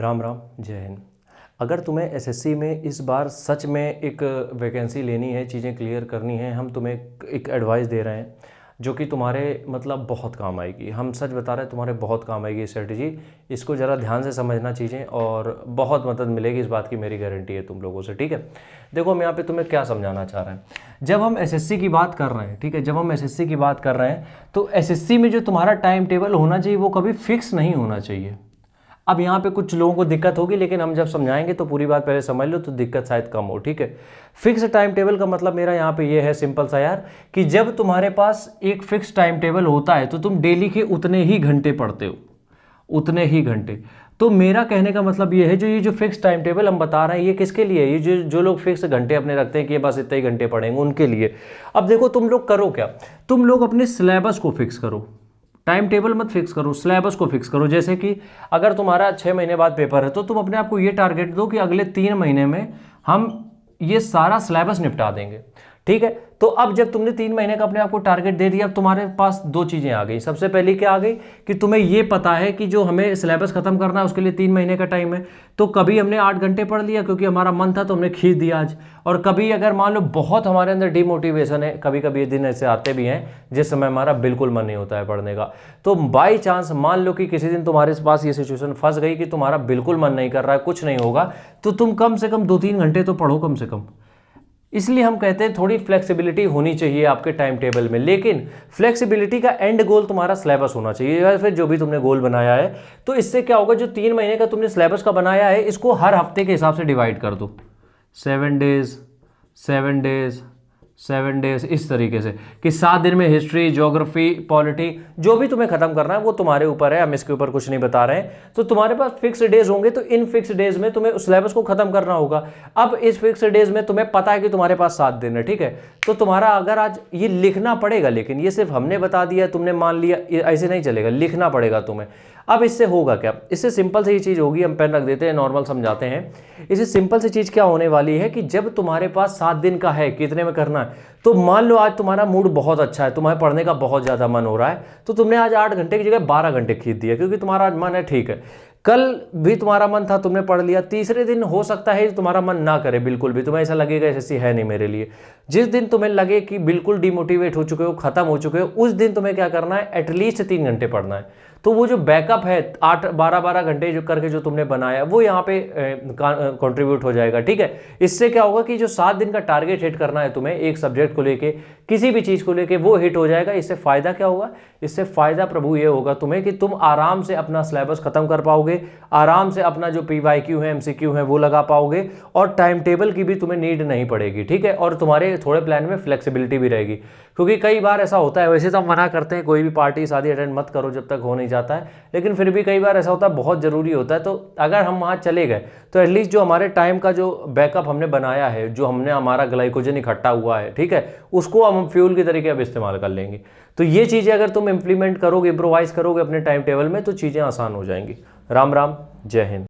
राम राम, जय हिंद। अगर तुम्हें एसएससी में इस बार सच में एक वैकेंसी लेनी है, चीज़ें क्लियर करनी है, हम तुम्हें एक एडवाइस दे रहे हैं जो कि तुम्हारे मतलब बहुत काम आएगी। हम सच बता रहे हैं, तुम्हारे बहुत काम आएगी स्ट्रेटजी। इसको ज़रा ध्यान से समझना चीज़ें, और बहुत मदद मिलेगी इस बात की, मेरी गारंटी है तुम लोगों से। ठीक है, देखो हम यहाँ पे तुम्हें क्या समझाना चाह रहे हैं। जब हम एसएससी की बात कर रहे हैं, ठीक है, जब हम एसएससी की बात कर रहे हैं तो एसएससी में जो तुम्हारा टाइम टेबल होना चाहिए वो कभी फिक्स नहीं होना चाहिए। अब यहाँ पे कुछ लोगों को दिक्कत होगी, लेकिन हम जब समझाएंगे तो पूरी बात पहले समझ लो तो दिक्कत शायद कम हो। ठीक है, फिक्स टाइम टेबल का मतलब मेरा यहाँ पे ये है सिंपल सा यार, कि जब तुम्हारे पास एक फिक्स टाइम टेबल होता है तो तुम डेली के उतने ही घंटे पढ़ते हो, उतने ही घंटे। तो मेरा कहने का मतलब ये है, जो ये जो फिक्स टाइम टेबल हम बता रहे हैं ये किसके लिए है? ये जो जो लोग फिक्स घंटे अपने रखते हैं कि ये बस इतने ही घंटे पढ़ेंगे, उनके लिए। अब देखो तुम लोग करो क्या, तुम लोग अपने सिलेबस को फिक्स करो, टाइम टेबल मत फिक्स करो, सिलेबस को फिक्स करो। जैसे कि अगर तुम्हारा 6 महीने बाद पेपर है तो तुम अपने आप को ये टारगेट दो कि अगले 3 महीने में हम ये सारा सिलेबस निपटा देंगे। ठीक है, तो अब जब तुमने 3 महीने का अपने आप को टारगेट दे दिया, अब तुम्हारे पास दो चीज़ें आ गई। सबसे पहली क्या आ गई कि तुम्हें ये पता है कि जो हमें सिलेबस खत्म करना है उसके लिए 3 महीने का टाइम है। तो कभी हमने 8 घंटे पढ़ लिया क्योंकि हमारा मन था तो हमने खींच दिया आज, और कभी अगर मान लो बहुत हमारे अंदर डिमोटिवेशन है, कभी कभी ये दिन ऐसे आते भी हैं जिस समय हमारा बिल्कुल मन नहीं होता है पढ़ने का। तो बाई चांस मान लो कि किसी दिन तुम्हारे पास ये सिचुएशन फंस गई कि तुम्हारा बिल्कुल मन नहीं कर रहा है, कुछ नहीं होगा, तो तुम कम से कम 2-3 घंटे तो पढ़ो कम से कम। इसलिए हम कहते हैं थोड़ी फ्लेक्सिबिलिटी होनी चाहिए आपके टाइम टेबल में, लेकिन फ्लेक्सिबिलिटी का एंड गोल तुम्हारा सिलेबस होना चाहिए, या फिर जो भी तुमने गोल बनाया है। तो इससे क्या होगा, जो 3 महीने का तुमने सिलेबस का बनाया है इसको हर हफ्ते के हिसाब से डिवाइड कर दो, 7 डेज 7 डेज 7 डेज, इस तरीके से कि 7 दिन में हिस्ट्री, ज्योग्राफी, पॉलिटी, जो भी तुम्हें खत्म करना है वो तुम्हारे ऊपर है, हम इसके ऊपर कुछ नहीं बता रहे हैं। तो तुम्हारे पास फिक्स डेज होंगे, तो इन फिक्स डेज में तुम्हें उस सिलेबस को खत्म करना होगा। अब इस फिक्स डेज में तुम्हें पता है कि तुम्हारे पास 7 दिन है, ठीक है, तो तुम्हारा अगर आज ये लिखना पड़ेगा, लेकिन ये सिर्फ हमने बता दिया, तुमने मान लिया, ऐसे नहीं चलेगा, लिखना पड़ेगा तुम्हें। अब इससे होगा क्या, इससे सिंपल सी चीज़ होगी, हम पेन रख देते हैं, नॉर्मल समझाते हैं। इससे सिंपल सी चीज़ क्या होने वाली है कि जब तुम्हारे पास 7 दिन का है, कितने में करना है, तो मान लो आज तुम्हारा मूड बहुत अच्छा है, तुम्हारे पढ़ने का बहुत ज़्यादा मन हो रहा है, तो तुमने आज 8 घंटे की जगह 12 घंटे खींच दिया क्योंकि तुम्हारा आज मन है। ठीक है, कल भी तुम्हारा मन था, तुमने पढ़ लिया, तीसरे दिन हो सकता है तुम्हारा मन ना करे बिल्कुल भी, तुम्हें ऐसा लगेगा एसएससी है नहीं मेरे लिए। जिस दिन तुम्हें लगे कि बिल्कुल डिमोटिवेट हो चुके हो, खत्म हो चुके हो, उस दिन तुम्हें क्या करना है, एटलीस्ट 3 घंटे पढ़ना है। तो वो जो बैकअप है 8-12 घंटे जो करके जो तुमने बनाया वो यहाँ पे कंट्रीब्यूट हो जाएगा। ठीक है, इससे क्या होगा कि जो 7 दिन का टारगेट हिट करना है तुम्हें एक सब्जेक्ट को लेके, किसी भी चीज़ को लेके, वो हिट हो जाएगा। इससे फ़ायदा क्या होगा, इससे फ़ायदा प्रभु ये होगा तुम्हें कि तुम आराम से अपना सिलेबस खत्म कर पाओगे, आराम से अपना जो PYQ है, MCQ है वो लगा पाओगे, और टाइम टेबल की भी तुम्हें नीड नहीं पड़ेगी। ठीक है, और तुम्हारे थोड़े प्लान में फ्लेक्सिबिलिटी भी रहेगी, क्योंकि कई बार ऐसा होता है, वैसे तो हम मना करते हैं कोई भी पार्टी शादी अटेंड मत करो जब तक हो नहीं जाता है, लेकिन फिर भी कई बार ऐसा होता है बहुत ज़रूरी होता है। तो अगर हम वहाँ चले गए तो एटलीस्ट जो हमारे टाइम का जो बैकअप हमने बनाया है, जो हमने हमारा ग्लाइकोजन इकट्ठा हुआ है, ठीक है, उसको हम फ्यूल के तरीके अब इस्तेमाल कर लेंगे। तो ये चीज़ें अगर तुम इंप्लीमेंट करोगे, इम्प्रोवाइज़ करोगे अपने टाइम टेबल में, तो चीज़ें आसान हो जाएंगी। राम राम, जय हिंद।